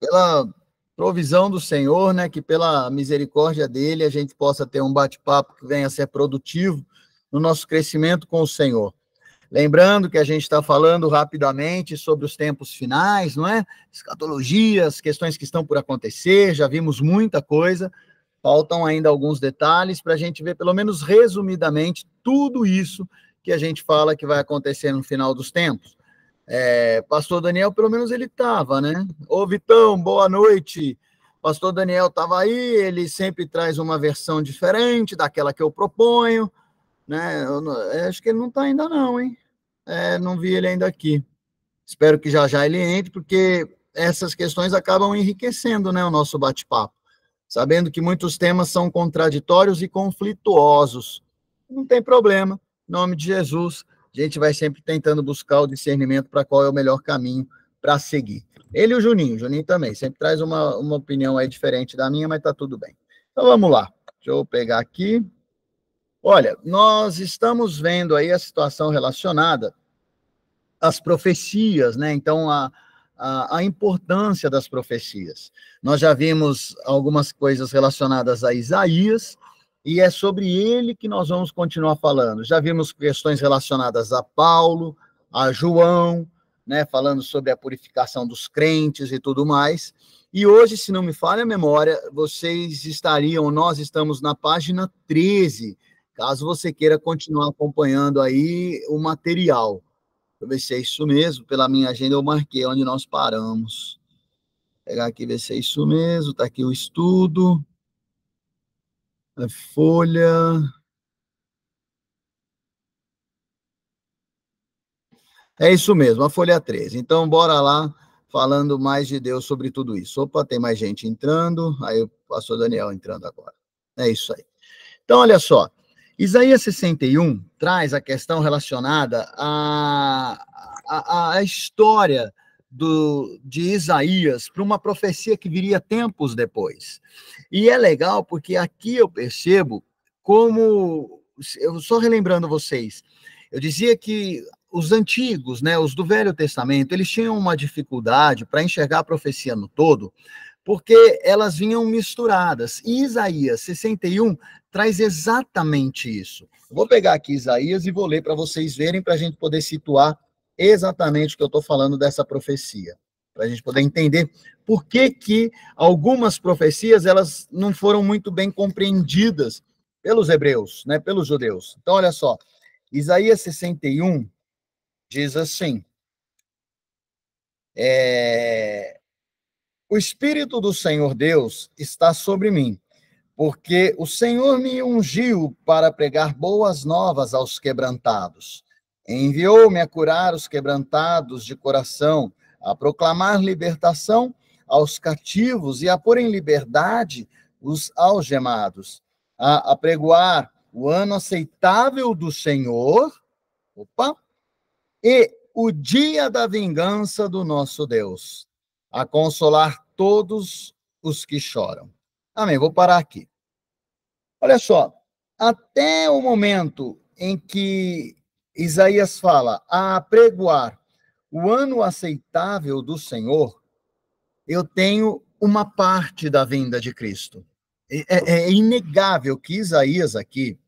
pela provisão do Senhor, né, que pela misericórdia dele a gente possa ter um bate-papo que venha a ser produtivo no nosso crescimento com o Senhor. Lembrando que a gente está falando rapidamente sobre os tempos finais, não é? Escatologia, as questões que estão por acontecer, já vimos muita coisa, faltam ainda alguns detalhes para a gente ver, pelo menos resumidamente, tudo isso que a gente fala que vai acontecer no final dos tempos. Pastor Daniel, pelo menos ele estava, né? Ô, Vitão, boa noite. Pastor Daniel estava aí, ele sempre traz uma versão diferente daquela que eu proponho, né? Acho que ele não está ainda não, hein? Não vi ele ainda aqui. Espero que já já ele entre, porque essas questões acabam enriquecendo, né, o nosso bate-papo, sabendo que muitos temas são contraditórios e conflituosos. Não tem problema, em nome de Jesus, a gente vai sempre tentando buscar o discernimento para qual é o melhor caminho para seguir. Ele e o Juninho também, sempre traz uma opinião aí diferente da minha, mas tá tudo bem. Então vamos lá, deixa eu pegar aqui. Olha, nós estamos vendo aí a situação relacionada às profecias, né? Então, a importância das profecias. Nós já vimos algumas coisas relacionadas a Isaías, e é sobre ele que nós vamos continuar falando. Já vimos questões relacionadas a Paulo, a João, né? Falando sobre a purificação dos crentes e tudo mais. E hoje, se não me falha a memória, nós estamos na página 13, caso você queira continuar acompanhando aí o material. Deixa eu ver se é isso mesmo. Pela minha agenda eu marquei onde nós paramos. Vou pegar aqui, ver se é isso mesmo. Está aqui o estudo. A folha. É isso mesmo, a folha 13. Então, bora lá, falando mais de Deus sobre tudo isso. Opa, tem mais gente entrando. Aí o pastor Daniel entrando agora. É isso aí. Então, olha só. Isaías 61 traz a questão relacionada à história de Isaías para uma profecia que viria tempos depois. E é legal porque aqui eu percebo como, eu só relembrando vocês, eu dizia que os antigos, né, os do Velho Testamento, eles tinham uma dificuldade para enxergar a profecia no todo, porque elas vinham misturadas. E Isaías 61 traz exatamente isso. Eu vou pegar aqui Isaías e vou ler para vocês verem, para a gente poder situar exatamente o que eu estou falando dessa profecia, para a gente poder entender por que algumas profecias elas não foram muito bem compreendidas pelos hebreus, né, pelos judeus. Então, olha só, Isaías 61 diz assim, o Espírito do Senhor Deus está sobre mim, porque o Senhor me ungiu para pregar boas novas aos quebrantados. Enviou-me a curar os quebrantados de coração, a proclamar libertação aos cativos e a pôr em liberdade os algemados, a apregoar o ano aceitável do Senhor, e o dia da vingança do nosso Deus, a consolar todos os que choram. Amém, vou parar aqui. Olha só, até o momento em que Isaías fala a apregoar o ano aceitável do Senhor, eu tenho uma parte da vinda de Cristo. É inegável que Isaías aqui,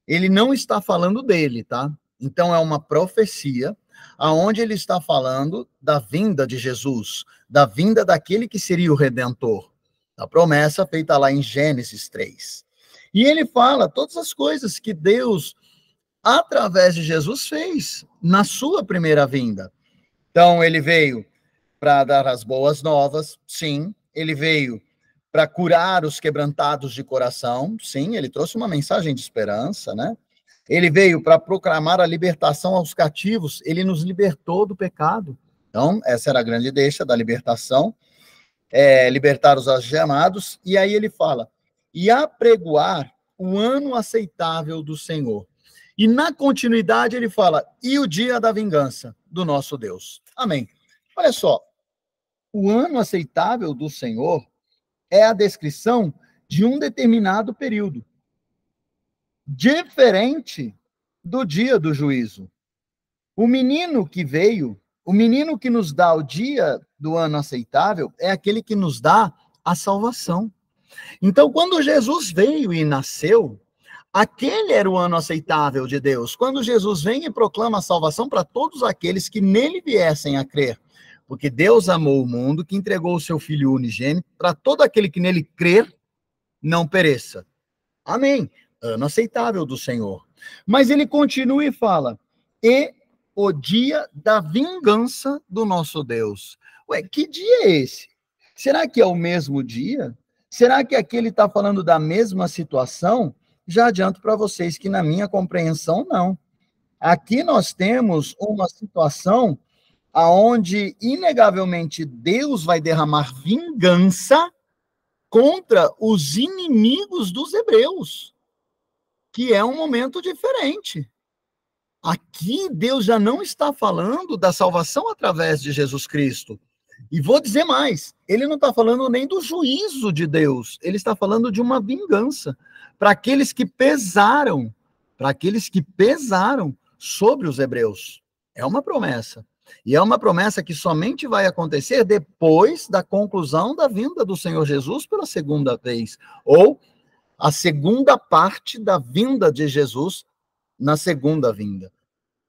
ele não está falando dele, tá? Então é uma profecia aonde ele está falando da vinda de Jesus, da vinda daquele que seria o Redentor, a promessa feita lá em Gênesis 3. E ele fala todas as coisas que Deus, através de Jesus, fez na sua primeira vinda. Então, ele veio para dar as boas novas, sim. Ele veio para curar os quebrantados de coração, sim. Ele trouxe uma mensagem de esperança, né? Ele veio para proclamar a libertação aos cativos, ele nos libertou do pecado. Então, essa era a grande deixa da libertação, libertar os algemados, e aí ele fala, e apregoar o ano aceitável do Senhor. E na continuidade ele fala, e o dia da vingança do nosso Deus. Amém. Olha só, o ano aceitável do Senhor é a descrição de um determinado período, diferente do dia do juízo. O menino que veio, o menino que nos dá o dia do ano aceitável é aquele que nos dá a salvação. Então, quando Jesus veio e nasceu, aquele era o ano aceitável de Deus. Quando Jesus vem e proclama a salvação para todos aqueles que nele viessem a crer. Porque Deus amou o mundo, que entregou o seu Filho unigênito, para todo aquele que nele crer, não pereça. Amém. Ano aceitável do Senhor. Mas ele continua e fala, e o dia da vingança do nosso Deus. Ué, que dia é esse? Será que é o mesmo dia? Será que aqui ele está falando da mesma situação? Já adianto para vocês que na minha compreensão, não. Aqui nós temos uma situação aonde, inegavelmente, Deus vai derramar vingança contra os inimigos dos hebreus, que é um momento diferente. Aqui, Deus já não está falando da salvação através de Jesus Cristo. E vou dizer mais, ele não está falando nem do juízo de Deus, ele está falando de uma vingança para aqueles que pesaram sobre os hebreus. É uma promessa. E é uma promessa que somente vai acontecer depois da conclusão da vinda do Senhor Jesus pela segunda vez, ou a segunda parte da vinda de Jesus na segunda vinda.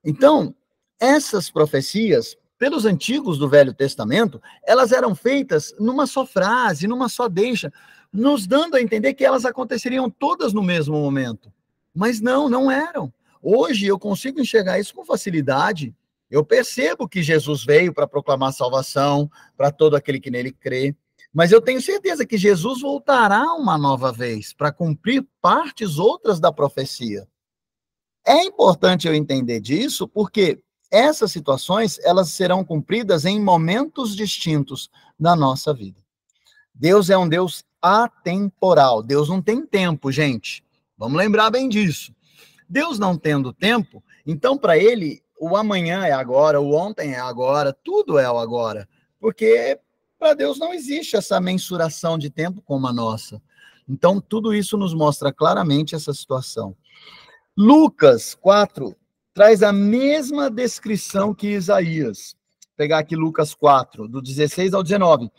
Então, essas profecias, pelos antigos do Velho Testamento, elas eram feitas numa só frase, numa só deixa, nos dando a entender que elas aconteceriam todas no mesmo momento. Mas não eram. Hoje eu consigo enxergar isso com facilidade. Eu percebo que Jesus veio para proclamar salvação para todo aquele que nele crê, mas eu tenho certeza que Jesus voltará uma nova vez para cumprir partes outras da profecia. É importante eu entender disso, porque essas situações, elas serão cumpridas em momentos distintos da nossa vida. Deus é um Deus atemporal. Deus não tem tempo, gente. Vamos lembrar bem disso. Deus não tendo tempo, então para ele, o amanhã é agora, o ontem é agora, tudo é o agora. Porque para Deus não existe essa mensuração de tempo como a nossa. Então, tudo isso nos mostra claramente essa situação. Lucas 4 traz a mesma descrição que Isaías. Vou pegar aqui Lucas 4, do 16 ao 19.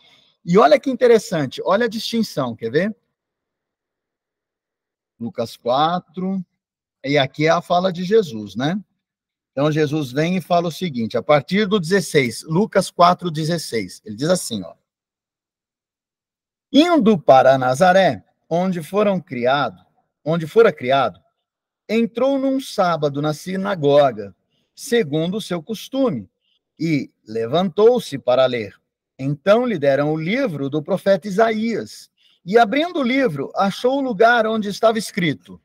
E olha que interessante, olha a distinção, quer ver? Lucas 4, e aqui é a fala de Jesus, né? Então, Jesus vem e fala o seguinte, a partir do 16, Lucas 4, 16, ele diz assim, ó. Indo para Nazaré, onde fora criado, entrou num sábado na sinagoga, segundo o seu costume, e levantou-se para ler. Então lhe deram o livro do profeta Isaías, e abrindo o livro, achou o lugar onde estava escrito: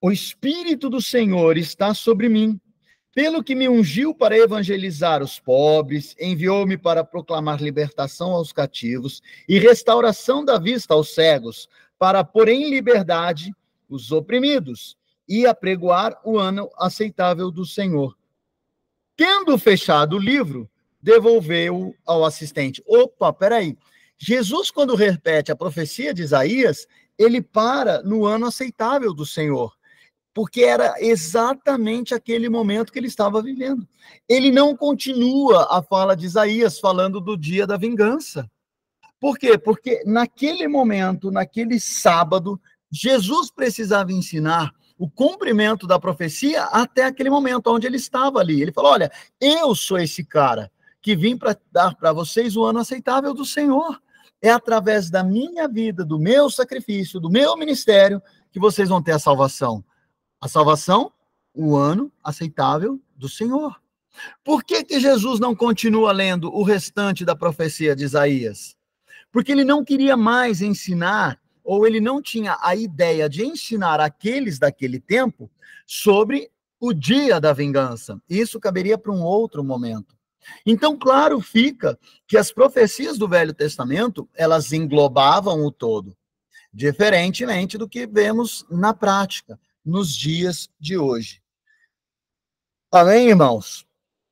O Espírito do Senhor está sobre mim, pelo que me ungiu para evangelizar os pobres, enviou-me para proclamar libertação aos cativos e restauração da vista aos cegos, para pôr em liberdade os oprimidos e apregoar o ano aceitável do Senhor. Tendo fechado o livro, devolveu-o ao assistente. Opa, peraí. Jesus, quando repete a profecia de Isaías, ele para no ano aceitável do Senhor, porque era exatamente aquele momento que ele estava vivendo. Ele não continua a fala de Isaías falando do dia da vingança. Por quê? Porque naquele momento, naquele sábado, Jesus precisava ensinar o cumprimento da profecia até aquele momento onde ele estava ali. Ele falou, olha, eu sou esse cara que vim para dar para vocês o ano aceitável do Senhor. É através da minha vida, do meu sacrifício, do meu ministério, que vocês vão ter a salvação. A salvação, o ano aceitável do Senhor. Por que Jesus não continua lendo o restante da profecia de Isaías? Porque ele não queria mais ensinar, ou ele não tinha a ideia de ensinar aqueles daquele tempo sobre o dia da vingança. Isso caberia para um outro momento. Então, claro fica que as profecias do Velho Testamento, elas englobavam o todo, diferentemente do que vemos na prática, nos dias de hoje. Amém, irmãos?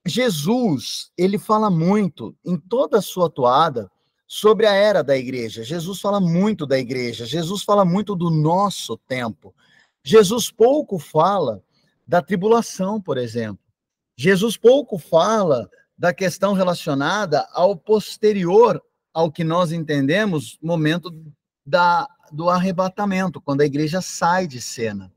Jesus, ele fala muito, em toda a sua toada, sobre a era da igreja. Jesus fala muito da igreja, Jesus fala muito do nosso tempo. Jesus pouco fala da tribulação, por exemplo. Jesus pouco fala da questão relacionada ao posterior ao que nós entendemos, momento do arrebatamento, quando a igreja sai de cena.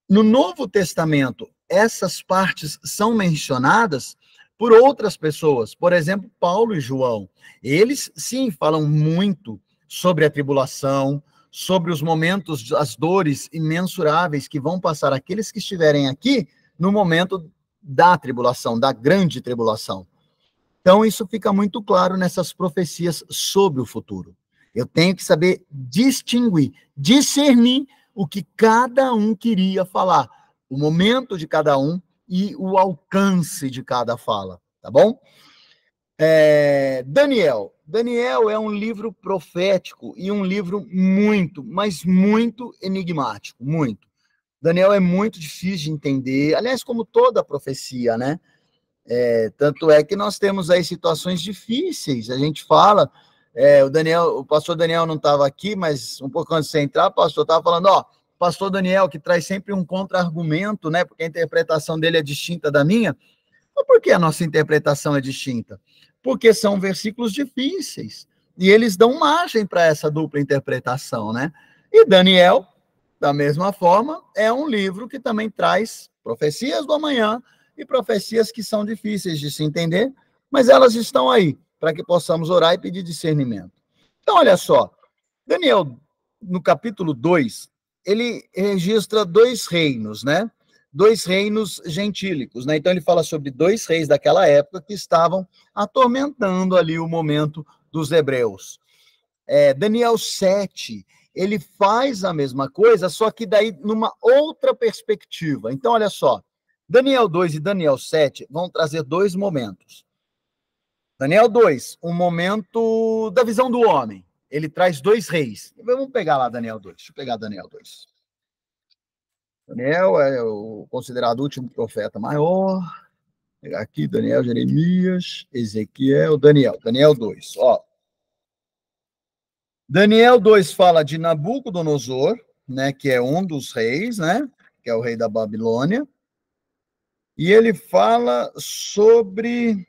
No Novo Testamento, essas partes são mencionadas por outras pessoas, por exemplo, Paulo e João. Eles, sim, falam muito sobre a tribulação, sobre os momentos, as dores imensuráveis que vão passar aqueles que estiverem aqui no momento da tribulação, da grande tribulação. Então, isso fica muito claro nessas profecias sobre o futuro. Eu tenho que saber distinguir, discernir o que cada um queria falar, o momento de cada um e o alcance de cada fala, tá bom? Daniel. Daniel é um livro profético e um livro muito, mas muito enigmático, muito. Daniel é muito difícil de entender, aliás, como toda a profecia, né? Tanto é que nós temos aí situações difíceis, a gente fala, o pastor Daniel não estava aqui, mas um pouco antes de você entrar, o pastor estava falando, pastor Daniel, que traz sempre um contra-argumento, né, porque a interpretação dele é distinta da minha. Mas por que a nossa interpretação é distinta? Porque são versículos difíceis, e eles dão margem para essa dupla interpretação, né? E Daniel, da mesma forma, é um livro que também traz profecias do amanhã, e profecias que são difíceis de se entender, mas elas estão aí, para que possamos orar e pedir discernimento. Então, olha só, Daniel, no capítulo 2, ele registra 2 reinos, né? 2 reinos gentílicos, né? Então, ele fala sobre 2 reis daquela época que estavam atormentando ali o momento dos hebreus. Daniel 7, ele faz a mesma coisa, só que daí numa outra perspectiva. Então, olha só, Daniel 2 e Daniel 7 vão trazer 2 momentos. Daniel 2, um momento da visão do homem. Ele traz 2 reis. Vamos pegar lá Daniel 2. Deixa eu pegar Daniel 2. Daniel é o considerado o último profeta maior. Vou pegar aqui Daniel, Jeremias, Ezequiel, Daniel 2. Daniel 2 fala de Nabucodonosor, né, que é um dos reis, né, que é o rei da Babilônia. E ele fala sobre...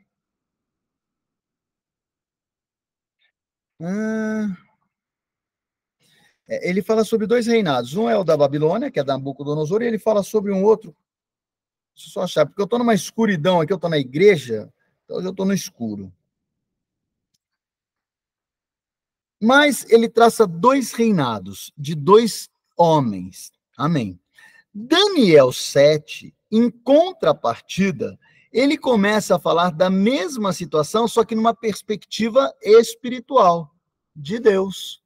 ele fala sobre 2 reinados. Um é o da Babilônia, que é da Nabucodonosor, e ele fala sobre um outro. Deixa eu só achar, porque eu estou numa escuridão aqui, eu estou na igreja, então eu estou no escuro. Mas ele traça 2 reinados de 2 homens. Amém. Daniel 7, em contrapartida, ele começa a falar da mesma situação, só que numa perspectiva espiritual de Deus.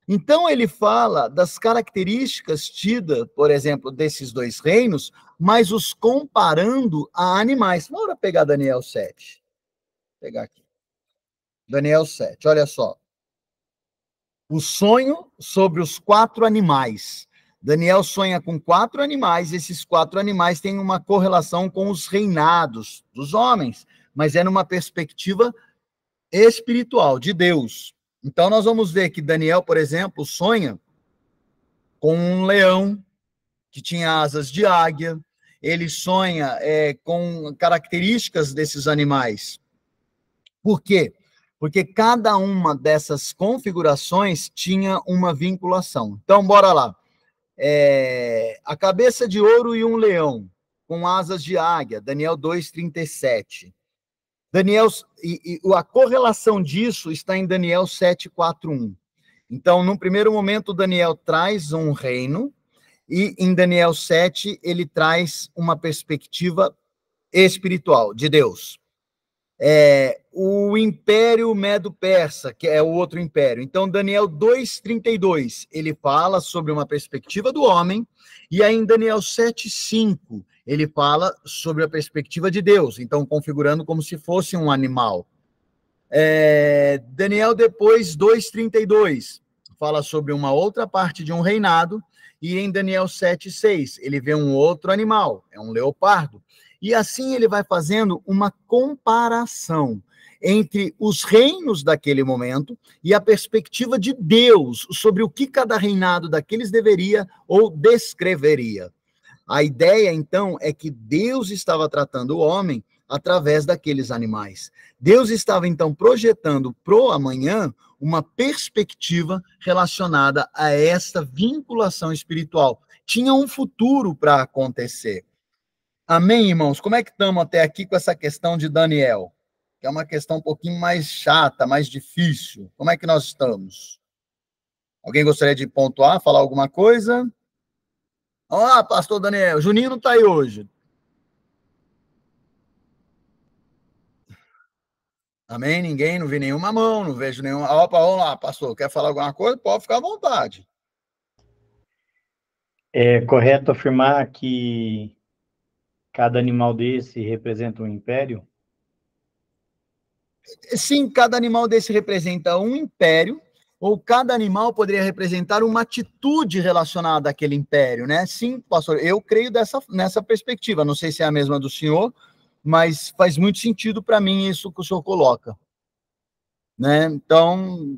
Então, ele fala das características tidas, por exemplo, desses 2 reinos, mas os comparando a animais. Bora pegar Daniel 7. Vou pegar aqui. Daniel 7, olha só. O sonho sobre os 4 animais. Daniel sonha com 4 animais, esses 4 animais têm uma correlação com os reinados dos homens, mas é numa perspectiva espiritual, de Deus. Então, nós vamos ver que Daniel, por exemplo, sonha com um leão que tinha asas de águia, ele sonha com características desses animais. Por quê? Porque cada uma dessas configurações tinha uma vinculação. Então, bora lá. A cabeça de ouro e um leão, com asas de águia, Daniel 2:37. A correlação disso está em Daniel 7:4:1. Então, no primeiro momento, Daniel traz um reino, e em Daniel 7, ele traz uma perspectiva espiritual de Deus. O Império Medo-Persa, que é o outro império. Então, Daniel 2:32, ele fala sobre uma perspectiva do homem, e aí em Daniel 7:5, ele fala sobre a perspectiva de Deus, então configurando como se fosse um animal. Daniel depois 2:32, fala sobre uma outra parte de um reinado, e em Daniel 7:6, ele vê um outro animal, é um leopardo. E assim ele vai fazendo uma comparação entre os reinos daquele momento e a perspectiva de Deus sobre o que cada reinado daqueles deveria ou descreveria. A ideia, então, é que Deus estava tratando o homem através daqueles animais. Deus estava, então, projetando pro amanhã uma perspectiva relacionada a esta vinculação espiritual. Tinha um futuro para acontecer. Amém, irmãos? Como é que estamos até aqui com essa questão de Daniel? Que é uma questão um pouquinho mais chata, mais difícil. Como é que nós estamos? Alguém gostaria de pontuar, falar alguma coisa? Olá, pastor Daniel. Juninho não está aí hoje. Amém? Ninguém? Não vi nenhuma mão, não vejo nenhuma. Opa, vamos lá, pastor. Quer falar alguma coisa? Pode ficar à vontade. É correto afirmar que cada animal desse representa um império? Sim, cada animal desse representa um império, ou cada animal poderia representar uma atitude relacionada àquele império, né? Sim, pastor, eu creio nessa perspectiva. Não sei se é a mesma do senhor, mas faz muito sentido para mim isso que o senhor coloca, né? Então,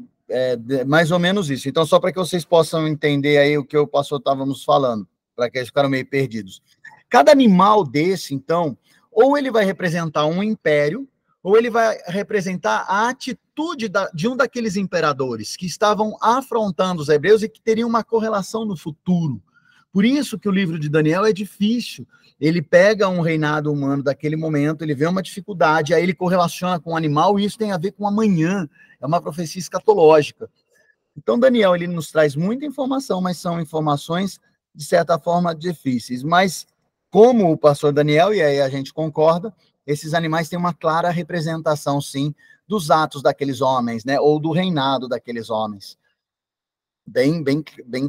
mais ou menos isso. Então, só para que vocês possam entender aí o que o pastor estávamos falando, para que eles ficaram meio perdidos. Cada animal desse, então, ou ele vai representar um império, ou ele vai representar a atitude de um daqueles imperadores que estavam afrontando os hebreus e que teriam uma correlação no futuro. Por isso que o livro de Daniel é difícil. Ele pega um reinado humano daquele momento, ele vê uma dificuldade, aí ele correlaciona com o animal, e isso tem a ver com amanhã. É uma profecia escatológica. Então, Daniel, ele nos traz muita informação, mas são informações, de certa forma, difíceis. Mas, como o pastor Daniel, e aí a gente concorda, esses animais têm uma clara representação, sim, dos atos daqueles homens, né? Ou do reinado daqueles homens. Bem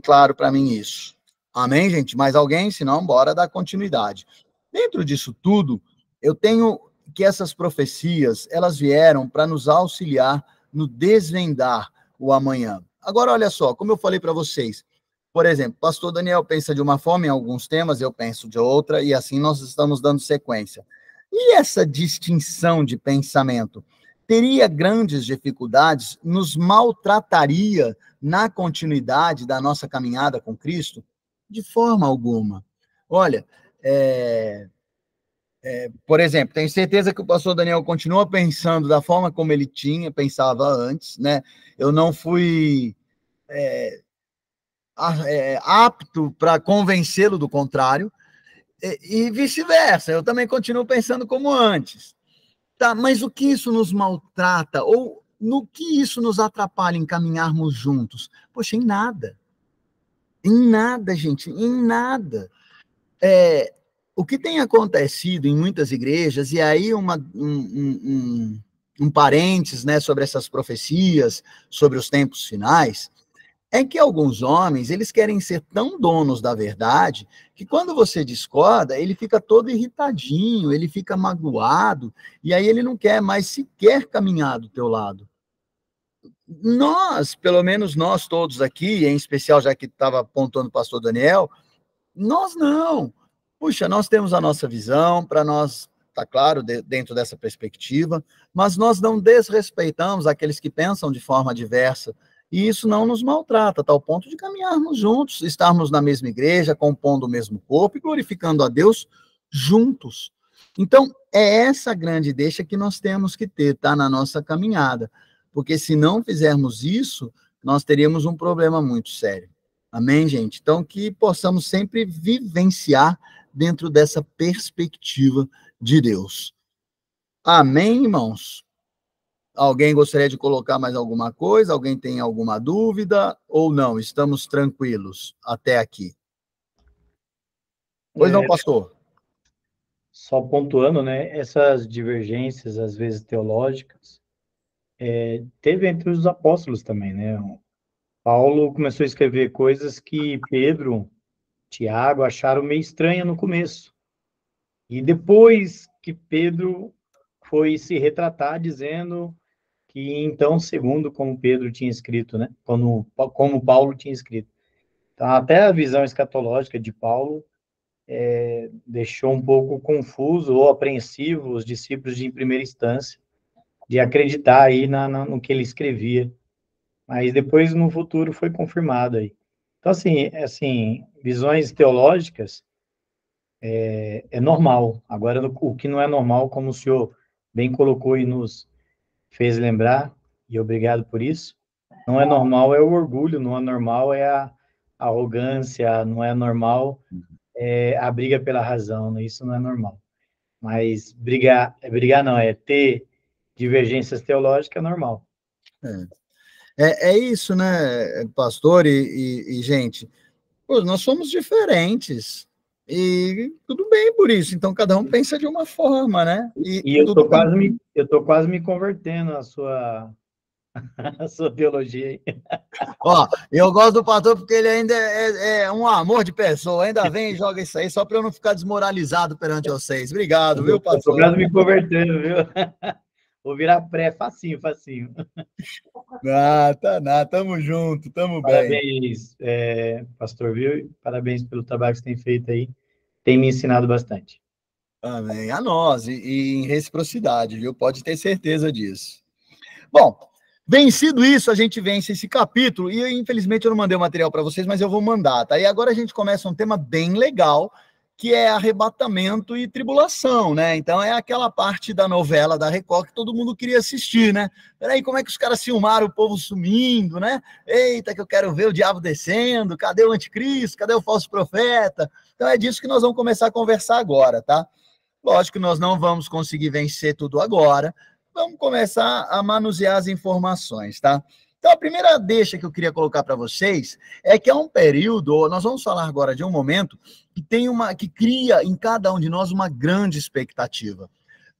claro para mim isso. Amém, gente? Mais alguém? Se não, bora dar continuidade. Dentro disso tudo, eu tenho que essas profecias, elas vieram para nos auxiliar no desvendar o amanhã. Agora, olha só, como eu falei para vocês, por exemplo, pastor Daniel pensa de uma forma em alguns temas, eu penso de outra, e assim nós estamos dando sequência. E essa distinção de pensamento teria grandes dificuldades, nos maltrataria na continuidade da nossa caminhada com Cristo? De forma alguma. Olha, por exemplo, tenho certeza que o pastor Daniel continua pensando da forma como ele pensava antes, né? Eu não fui apto para convencê-lo do contrário, e vice-versa, eu também continuo pensando como antes. Tá, mas o que isso nos maltrata, ou no que isso nos atrapalha em caminharmos juntos? Poxa, em nada. Em nada, gente, em nada. O que tem acontecido em muitas igrejas, e aí um parênteses, né, sobre essas profecias, sobre os tempos finais, é que alguns homens, eles querem ser tão donos da verdade, que quando você discorda, ele fica todo irritadinho, ele fica magoado, e aí ele não quer mais sequer caminhar do teu lado. Nós, pelo menos nós todos aqui, em especial já que estava apontando o pastor Daniel, nós não. Puxa, nós temos a nossa visão, para nós, tá claro, dentro dessa perspectiva, mas nós não desrespeitamos aqueles que pensam de forma diversa, e isso não nos maltrata, a tal ponto de caminharmos juntos, estarmos na mesma igreja, compondo o mesmo corpo e glorificando a Deus juntos. Então, é essa grande deixa que nós temos que ter, tá, na nossa caminhada, porque se não fizermos isso, nós teríamos um problema muito sério. Amém, gente? Então, que possamos sempre vivenciar dentro dessa perspectiva de Deus. Amém, irmãos? Alguém gostaria de colocar mais alguma coisa? Alguém tem alguma dúvida? Ou não? Estamos tranquilos até aqui? Pois não, pastor? Só pontuando, né? Essas divergências, às vezes teológicas, teve entre os apóstolos também, né? Paulo começou a escrever coisas que Pedro, Tiago acharam meio estranha no começo. E depois que Pedro foi se retratar dizendo que então, segundo como Pedro tinha escrito, né? Como Paulo tinha escrito. Então, até a visão escatológica de Paulo deixou um pouco confuso ou apreensivo os discípulos de em primeira instância, de acreditar aí no que ele escrevia. Mas depois, no futuro, foi confirmado aí. Então, assim, visões teológicas é normal. Agora, o que não é normal, como o senhor bem colocou e nos fez lembrar, e obrigado por isso, não é normal é o orgulho, não é normal é a arrogância, não é normal é a briga pela razão, né? Isso não é normal. Mas brigar não, é ter divergências teológicas é normal. É isso, né, pastor e gente? Pô, nós somos diferentes. E tudo bem por isso. Então, cada um pensa de uma forma, né? E E eu tudo tô bem. quase me convertendo à sua, à sua teologia aí. Ó, eu gosto do pastor porque ele ainda é um amor de pessoa. Ainda vem e joga isso aí só para eu não ficar desmoralizado perante vocês. Obrigado, viu, Eu tô pastor? quase me convertendo, viu? Vou virar pré, facinho, facinho. Ah, tá nada. Tamo junto, tamo bem. Parabéns, pastor, viu? Parabéns pelo trabalho que você tem feito aí. Tem me ensinado bastante. Amém. A nós, e em reciprocidade, viu? Pode ter certeza disso. Bom, vencido isso, a gente vence esse capítulo, e infelizmente eu não mandei o material para vocês, mas eu vou mandar, tá? E agora a gente começa um tema bem legal, que é arrebatamento e tribulação, né? Então é aquela parte da novela da Record que todo mundo queria assistir, né? Peraí, como é que os caras filmaram o povo sumindo, né? Eita, que eu quero ver o diabo descendo, cadê o anticristo, cadê o falso profeta? Então é disso que nós vamos começar a conversar agora, tá? Lógico que nós não vamos conseguir vencer tudo agora, vamos começar a manusear as informações, tá? Então, a primeira deixa que eu queria colocar para vocês é que é um período, nós vamos falar agora de um momento que cria em cada um de nós uma grande expectativa.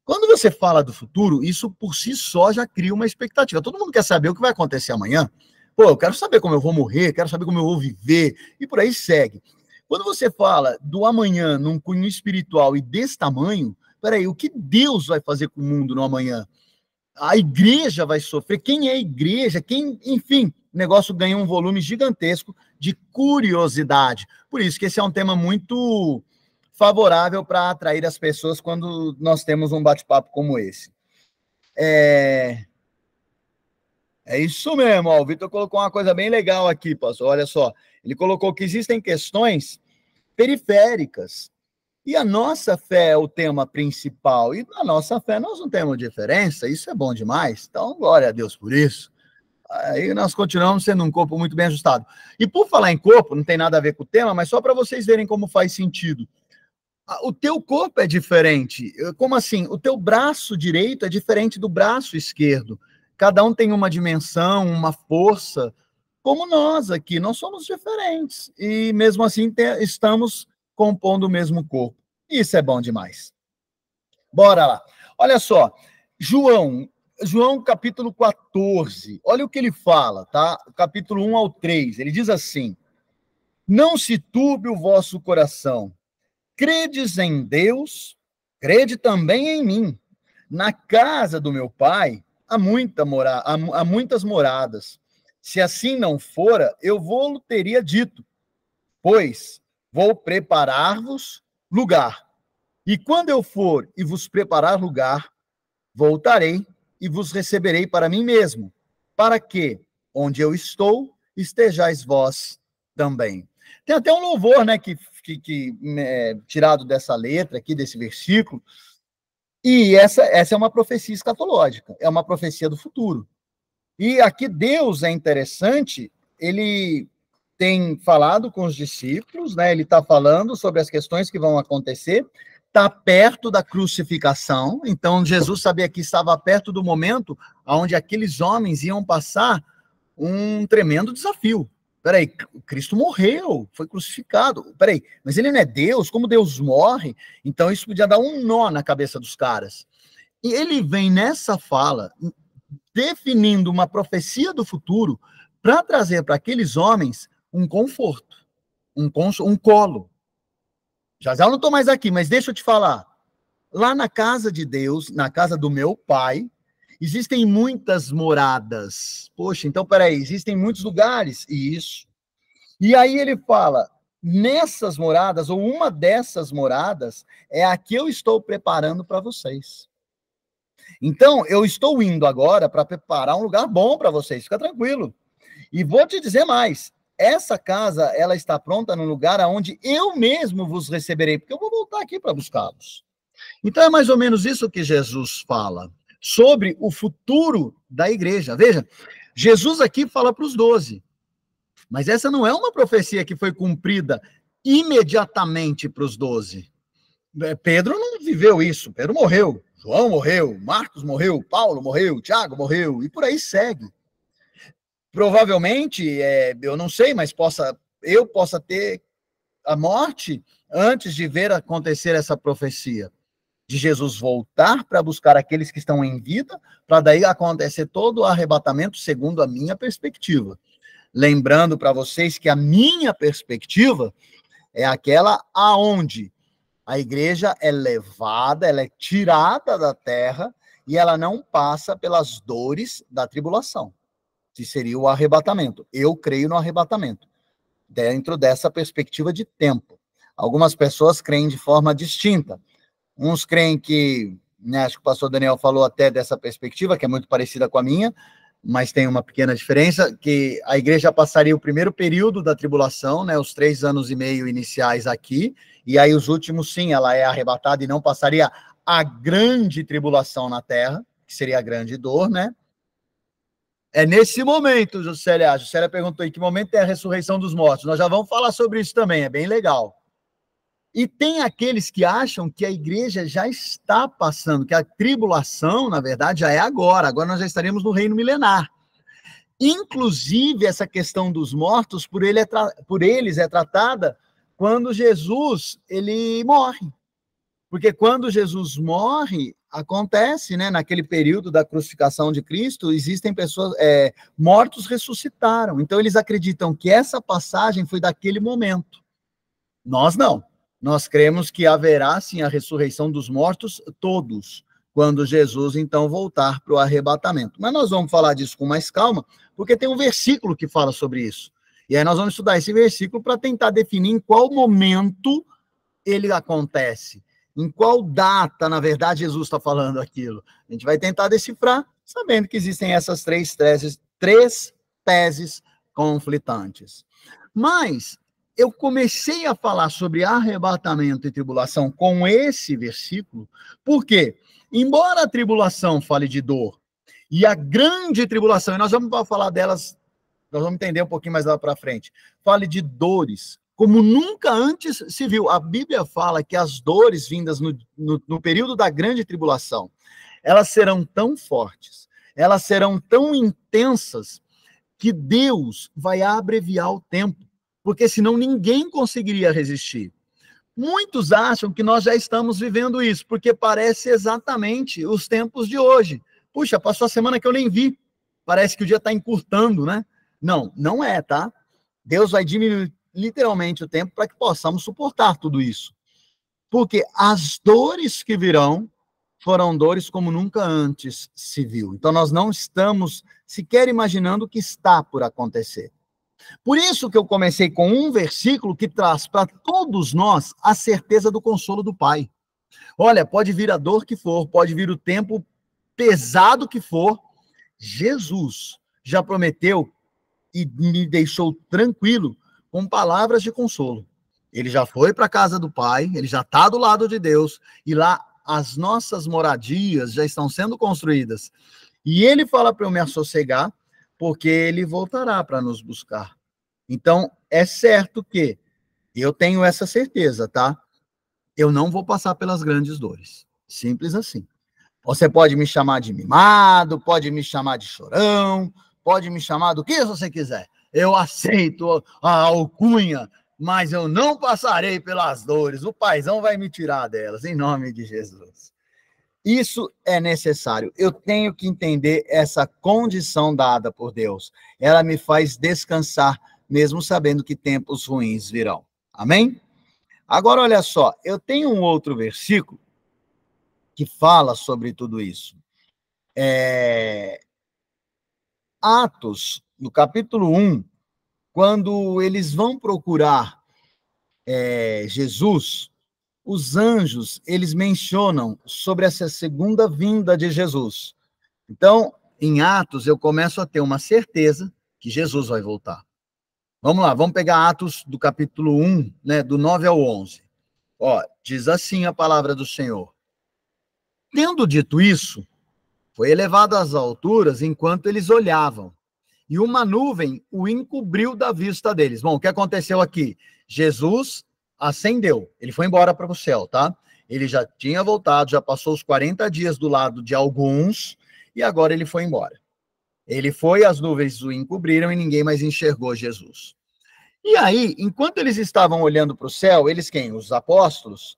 Quando você fala do futuro, isso por si só já cria uma expectativa. Todo mundo quer saber o que vai acontecer amanhã. Pô, eu quero saber como eu vou morrer, quero saber como eu vou viver, e por aí segue. Quando você fala do amanhã num cunho espiritual e desse tamanho, peraí, o que Deus vai fazer com o mundo no amanhã? A igreja vai sofrer. Quem é a igreja? Enfim, o negócio ganha um volume gigantesco de curiosidade. Por isso que esse é um tema muito favorável para atrair as pessoas quando nós temos um bate-papo como esse. É isso mesmo, ó. O Vitor colocou uma coisa bem legal aqui, pastor. Olha só. Ele colocou que existem questões periféricas. E a nossa fé é o tema principal. E na nossa fé nós não temos diferença. Isso é bom demais. Então, glória a Deus por isso. Aí nós continuamos sendo um corpo muito bem ajustado. E por falar em corpo, não tem nada a ver com o tema, mas só para vocês verem como faz sentido. O teu corpo é diferente. Como assim? O teu braço direito é diferente do braço esquerdo. Cada um tem uma dimensão, uma força. Como nós aqui, nós somos diferentes. E mesmo assim estamos compondo o mesmo corpo. Isso é bom demais. Bora lá. Olha só. João capítulo 14. Olha o que ele fala, tá? Capítulo 1 ao 3. Ele diz assim: não se turbe o vosso coração. Credes em Deus, crede também em mim. Na casa do meu pai há muitas moradas. Se assim não fora, eu vou teria dito, pois vou preparar-vos lugar. E quando eu for e vos preparar lugar, voltarei e vos receberei para mim mesmo, para que, onde eu estou, estejais vós também. Tem até um louvor, né, tirado dessa letra aqui, desse versículo, e essa é uma profecia escatológica, é uma profecia do futuro. E aqui Deus é interessante, ele tem falado com os discípulos, né, ele está falando sobre as questões que vão acontecer, está perto da crucificação, então Jesus sabia que estava perto do momento onde aqueles homens iam passar um tremendo desafio. Peraí, Cristo morreu, foi crucificado. Peraí, mas ele não é Deus? Como Deus morre? Então isso podia dar um nó na cabeça dos caras. E ele vem nessa fala, definindo uma profecia do futuro, para trazer para aqueles homens um conforto, um colo. Já eu não estou mais aqui, mas deixa eu te falar. Lá na casa de Deus, na casa do meu pai, existem muitas moradas. Poxa, então peraí, existem muitos lugares. Isso. E aí ele fala, nessas moradas, ou uma dessas moradas, é a que eu estou preparando para vocês. Então, eu estou indo agora para preparar um lugar bom para vocês, fica tranquilo. E vou te dizer mais, essa casa, ela está pronta no lugar aonde eu mesmo vos receberei, porque eu vou voltar aqui para buscá-los. Então, é mais ou menos isso que Jesus fala, sobre o futuro da igreja. Veja, Jesus aqui fala para os 12, mas essa não é uma profecia que foi cumprida imediatamente para os 12. Pedro não viveu isso, Pedro morreu, João morreu, Marcos morreu, Paulo morreu, Tiago morreu, e por aí segue. Provavelmente, eu não sei, mas eu possa ter a morte antes de ver acontecer essa profecia, de Jesus voltar para buscar aqueles que estão em vida, para daí acontecer todo o arrebatamento, segundo a minha perspectiva. Lembrando para vocês que a minha perspectiva é aquela aonde a igreja é levada, ela é tirada da terra e ela não passa pelas dores da tribulação, que seria o arrebatamento. Eu creio no arrebatamento, dentro dessa perspectiva de tempo. Algumas pessoas creem de forma distinta. Uns creem que, né, acho que o pastor Daniel falou até dessa perspectiva, que é muito parecida com a minha, mas tem uma pequena diferença, que a igreja passaria o primeiro período da tribulação, né, os 3 anos e meio iniciais aqui, e aí os últimos, sim, ela é arrebatada e não passaria a grande tribulação na terra, que seria a grande dor, né? É nesse momento, Juscelia. A Juscelia perguntou em que momento é a ressurreição dos mortos. Nós já vamos falar sobre isso também, é bem legal. E tem aqueles que acham que a igreja já está passando, que a tribulação, na verdade, já é agora nós já estaremos no reino milenar. Inclusive, essa questão dos mortos, por eles é tratada quando Jesus, ele morre. Porque quando Jesus morre, acontece, né, naquele período da crucificação de Cristo, existem pessoas, mortos ressuscitaram. Então, eles acreditam que essa passagem foi daquele momento. Nós não. Nós cremos que haverá, sim, a ressurreição dos mortos todos, quando Jesus, então, voltar para o arrebatamento. Mas nós vamos falar disso com mais calma, porque tem um versículo que fala sobre isso. E aí nós vamos estudar esse versículo para tentar definir em qual momento ele acontece, em qual data, na verdade, Jesus está falando aquilo. A gente vai tentar decifrar, sabendo que existem essas três teses conflitantes. Mas eu comecei a falar sobre arrebatamento e tribulação com esse versículo, porque, embora a tribulação fale de dor, e a grande tribulação, e nós vamos falar delas, nós vamos entender um pouquinho mais lá para frente, fale de como nunca antes se viu. A Bíblia fala que as dores vindas no período da grande tribulação, elas serão tão fortes, elas serão tão intensas, que Deus vai abreviar o tempo, porque senão ninguém conseguiria resistir. Muitos acham que nós já estamos vivendo isso, porque parece exatamente os tempos de hoje. Puxa, passou a semana que eu nem vi. Parece que o dia está encurtando, né? Não, não é, tá? Deus vai diminuir literalmente o tempo para que possamos suportar tudo isso. Porque as dores que virão foram dores como nunca antes se viu. Então nós não estamos sequer imaginando o que está por acontecer. Por isso que eu comecei com um versículo que traz para todos nós a certeza do consolo do Pai. Olha, pode vir a dor que for, pode vir o tempo pesado que for, Jesus já prometeu e me deixou tranquilo com palavras de consolo. Ele já foi para a casa do Pai, ele já está do lado de Deus, e lá as nossas moradias já estão sendo construídas. E ele fala para eu me assossegar, porque ele voltará para nos buscar. Então, é certo que eu tenho essa certeza, tá? Eu não vou passar pelas grandes dores. Simples assim. Você pode me chamar de mimado, pode me chamar de chorão, pode me chamar do que você quiser. Eu aceito a alcunha, mas eu não passarei pelas dores. O Paizão vai me tirar delas, em nome de Jesus. Isso é necessário. Eu tenho que entender essa condição dada por Deus. Ela me faz descansar, mesmo sabendo que tempos ruins virão. Amém? Agora, olha só, eu tenho um outro versículo que fala sobre tudo isso. Atos, no capítulo 1, quando eles vão procurar Jesus, os anjos, eles mencionam sobre essa segunda vinda de Jesus. Então, em Atos, eu começo a ter uma certeza que Jesus vai voltar. Vamos lá, vamos pegar Atos do capítulo 1, né, do 9 ao 11. Ó, diz assim a palavra do Senhor. Tendo dito isso, foi elevado às alturas enquanto eles olhavam, e uma nuvem o encobriu da vista deles. Bom, o que aconteceu aqui? Jesus ascendeu, ele foi embora para o céu, tá? Ele já tinha voltado, já passou os 40 dias do lado de alguns, e agora ele foi embora. Ele foi, as nuvens o encobriram e ninguém mais enxergou Jesus. E aí, enquanto eles estavam olhando para o céu, eles quem? Os apóstolos,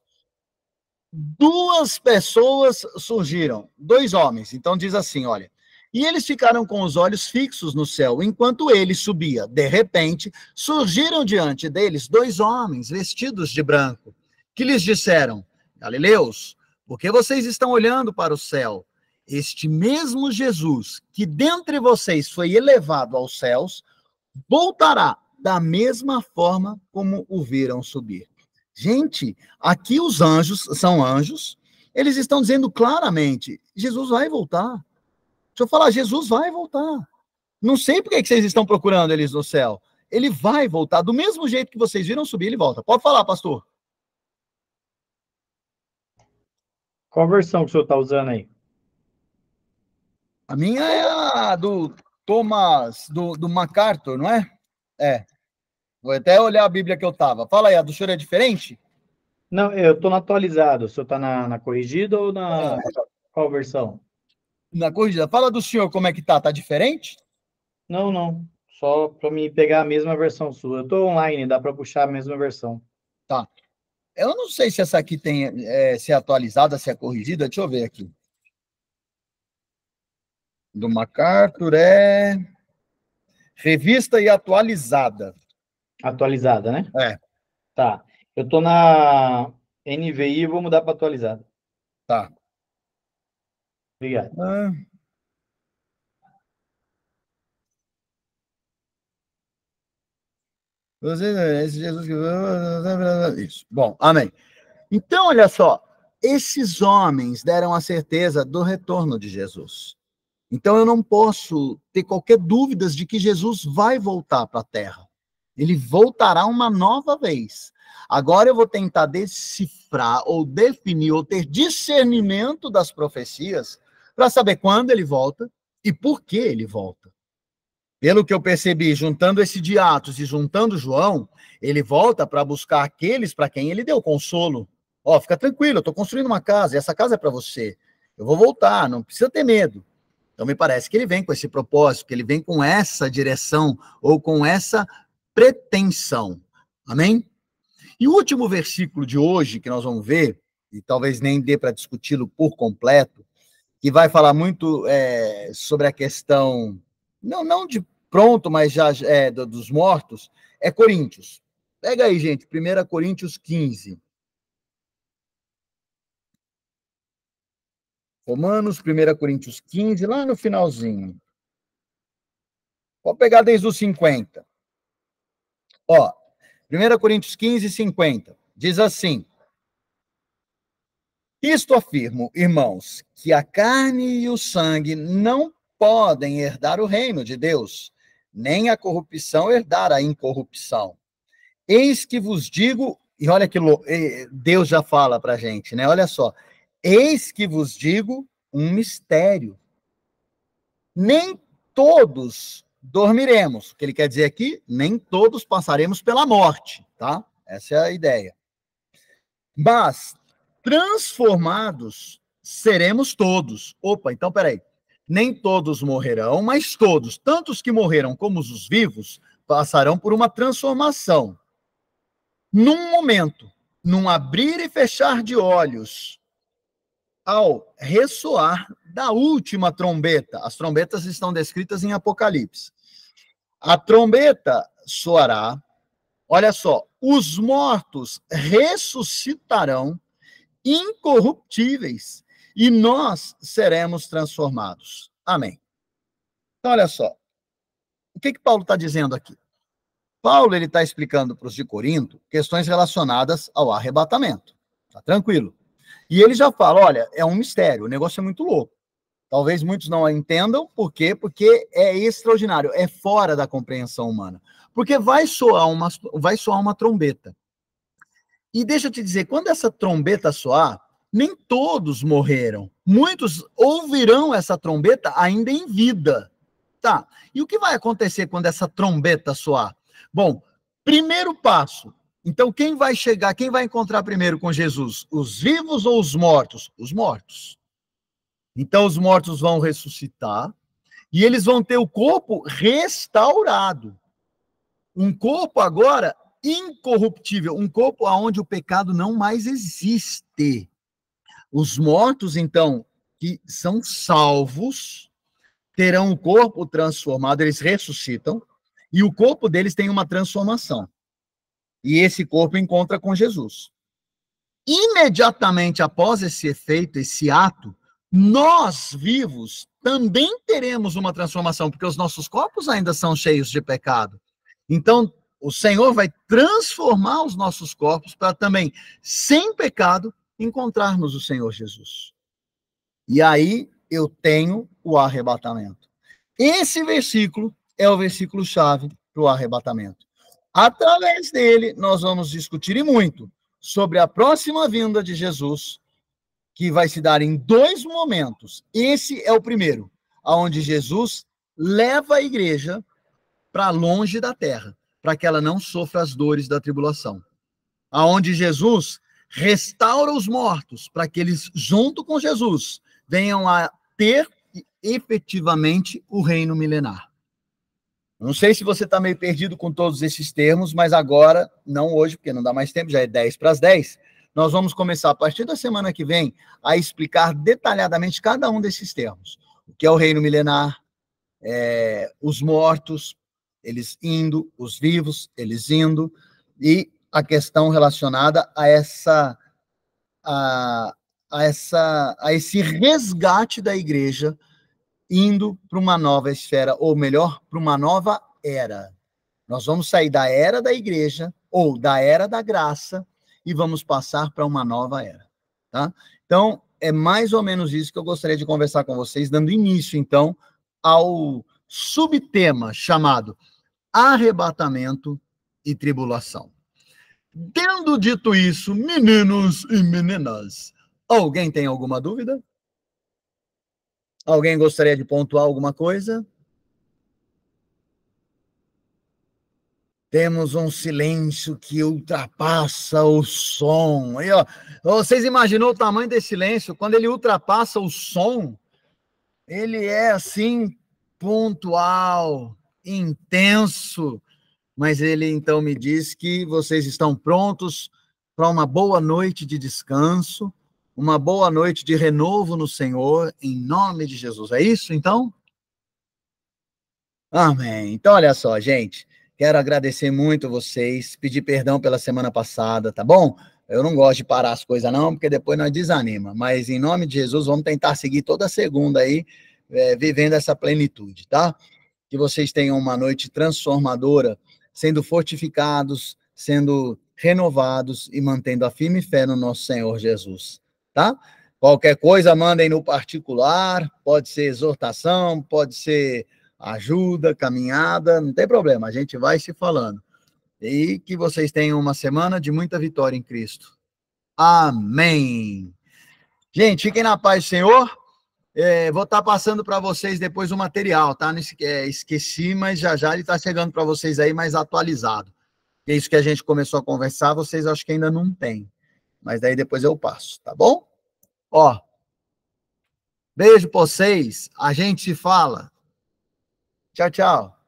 duas pessoas surgiram, dois homens. Então diz assim, olha, e eles ficaram com os olhos fixos no céu, enquanto ele subia. De repente, surgiram diante deles dois homens vestidos de branco, que lhes disseram, Galileus, por que vocês estão olhando para o céu? Este mesmo Jesus, que dentre vocês foi elevado aos céus, voltará da mesma forma como o viram subir. Gente, aqui os anjos, são anjos, eles estão dizendo claramente, Jesus vai voltar. Deixa eu falar, Jesus vai voltar. Não sei por que vocês estão procurando eles no céu. Ele vai voltar, do mesmo jeito que vocês viram subir, ele volta. Pode falar, pastor. Qual versão que o senhor está usando aí? A minha é a do Thomas, do MacArthur, não é? É. Vou até olhar a Bíblia que eu estava. Fala aí, a do senhor é diferente? Não, eu estou na atualizada. O senhor está na corrigida ou na... Qual versão? Na corrigida. Fala do senhor como é que tá. Tá diferente? Não, não. Só para me pegar a mesma versão sua. Eu estou online, dá para puxar a mesma versão. Tá. Eu não sei se essa aqui tem, se é atualizada, se é corrigida. Deixa eu ver aqui. Do MacArthur é revista e atualizada. Atualizada, né? É, Tá. Eu estou na NVI e vou mudar para atualizada. tá. Obrigado. Ah. Esse Jesus que... Isso. Bom, amém. Então, olha só, esses homens deram a certeza do retorno de Jesus. Então, eu não posso ter qualquer dúvida de que Jesus vai voltar para a Terra. Ele voltará uma nova vez. Agora eu vou tentar decifrar ou definir ou ter discernimento das profecias para saber quando ele volta e por que ele volta. Pelo que eu percebi, juntando esse de Atos e juntando João, ele volta para buscar aqueles para quem ele deu consolo. Ó, fica tranquilo, eu estou construindo uma casa, e essa casa é para você. Eu vou voltar, não precisa ter medo. Então, me parece que ele vem com esse propósito, que ele vem com essa direção ou com essa pretensão. Amém? E o último versículo de hoje, que nós vamos ver, e talvez nem dê para discuti-lo por completo, que vai falar muito sobre a questão, não de pronto, mas já dos mortos, é Coríntios. Pega aí, gente, 1 Coríntios 15. Romanos, 1 Coríntios 15, lá no finalzinho. Vou pegar desde os 50. Ó, 1 Coríntios 15, 50. Diz assim: Isto afirmo, irmãos, que a carne e o sangue não podem herdar o reino de Deus, nem a corrupção herdar a incorrupção. Eis que vos digo, e olha que Deus já fala para a gente, né? Olha só. Eis que vos digo um mistério. Nem todos dormiremos. O que ele quer dizer aqui? Nem todos passaremos pela morte, tá? Essa é a ideia. Mas transformados seremos todos. Opa, então peraí. Nem todos morrerão, mas todos, tanto os que morreram como os vivos, passarão por uma transformação. Num momento, num abrir e fechar de olhos, ao ressoar da última trombeta. As trombetas estão descritas em Apocalipse. A trombeta soará, olha só, os mortos ressuscitarão incorruptíveis e nós seremos transformados. Amém. Então, olha só, o que Paulo está dizendo aqui? Paulo ele está explicando para os de Corinto questões relacionadas ao arrebatamento. Tá tranquilo. E ele já fala, olha, é um mistério, o negócio é muito louco. Talvez muitos não a entendam, por quê? Porque é extraordinário, é fora da compreensão humana. Porque vai soar uma trombeta. E deixa eu te dizer, quando essa trombeta soar, nem todos morreram. Muitos ouvirão essa trombeta ainda em vida. Tá, e o que vai acontecer quando essa trombeta soar? Bom, primeiro passo. Então, quem vai chegar, quem vai encontrar primeiro com Jesus? Os vivos ou os mortos? Os mortos. Então, os mortos vão ressuscitar e eles vão ter o corpo restaurado. Um corpo agora incorruptível, um corpo onde o pecado não mais existe. Os mortos, então, que são salvos, terão o corpo transformado, eles ressuscitam, e o corpo deles tem uma transformação. E esse corpo encontra com Jesus. Imediatamente após esse efeito, esse ato, nós vivos também teremos uma transformação, porque os nossos corpos ainda são cheios de pecado. Então, o Senhor vai transformar os nossos corpos para também, sem pecado, encontrarmos o Senhor Jesus. E aí eu tenho o arrebatamento. Esse versículo é o versículo-chave para o arrebatamento. Através dele, nós vamos discutir e muito sobre a próxima vinda de Jesus, que vai se dar em 2 momentos. Esse é o primeiro, onde Jesus leva a igreja para longe da terra, para que ela não sofra as dores da tribulação. Aonde Jesus restaura os mortos, para que eles, junto com Jesus, venham a ter efetivamente o reino milenar. Não sei se você está meio perdido com todos esses termos, mas agora, não hoje, porque não dá mais tempo, já é 10 para as 10, nós vamos começar, a partir da semana que vem, a explicar detalhadamente cada um desses termos. O que é o reino milenar, os mortos, eles indo, os vivos, eles indo, e a questão relacionada a esse resgate da igreja indo para uma nova esfera, ou melhor, para uma nova era. Nós vamos sair da era da igreja, ou da era da graça, e vamos passar para uma nova era. Tá? Então, é mais ou menos isso que eu gostaria de conversar com vocês, dando início, então, ao subtema chamado arrebatamento e tribulação. Tendo dito isso, meninos e meninas, alguém tem alguma dúvida? Alguém gostaria de pontuar alguma coisa? Temos um silêncio que ultrapassa o som. Aí, ó, vocês imaginou o tamanho desse silêncio? Quando ele ultrapassa o som, ele é assim, pontual, intenso. Mas ele então me diz que vocês estão prontos para uma boa noite de descanso, uma boa noite de renovo no Senhor, em nome de Jesus. É isso, então? Amém. Então, olha só, gente, quero agradecer muito vocês, pedir perdão pela semana passada, tá bom? Eu não gosto de parar as coisas não, porque depois nós desanima, mas em nome de Jesus, vamos tentar seguir toda segunda aí, vivendo essa plenitude, tá? Que vocês tenham uma noite transformadora, sendo fortificados, sendo renovados e mantendo a firme fé no nosso Senhor Jesus, tá? Qualquer coisa, mandem no particular, pode ser exortação, pode ser ajuda, caminhada, não tem problema, a gente vai se falando. E que vocês tenham uma semana de muita vitória em Cristo. Amém. Gente, fiquem na paz do Senhor. Vou estar passando para vocês depois o material, tá? Esqueci, mas já ele está chegando para vocês aí mais atualizado. É isso que a gente começou a conversar, vocês acho que ainda não têm. Mas daí depois eu passo, tá bom? Ó, beijo para vocês, a gente se fala. Tchau, tchau.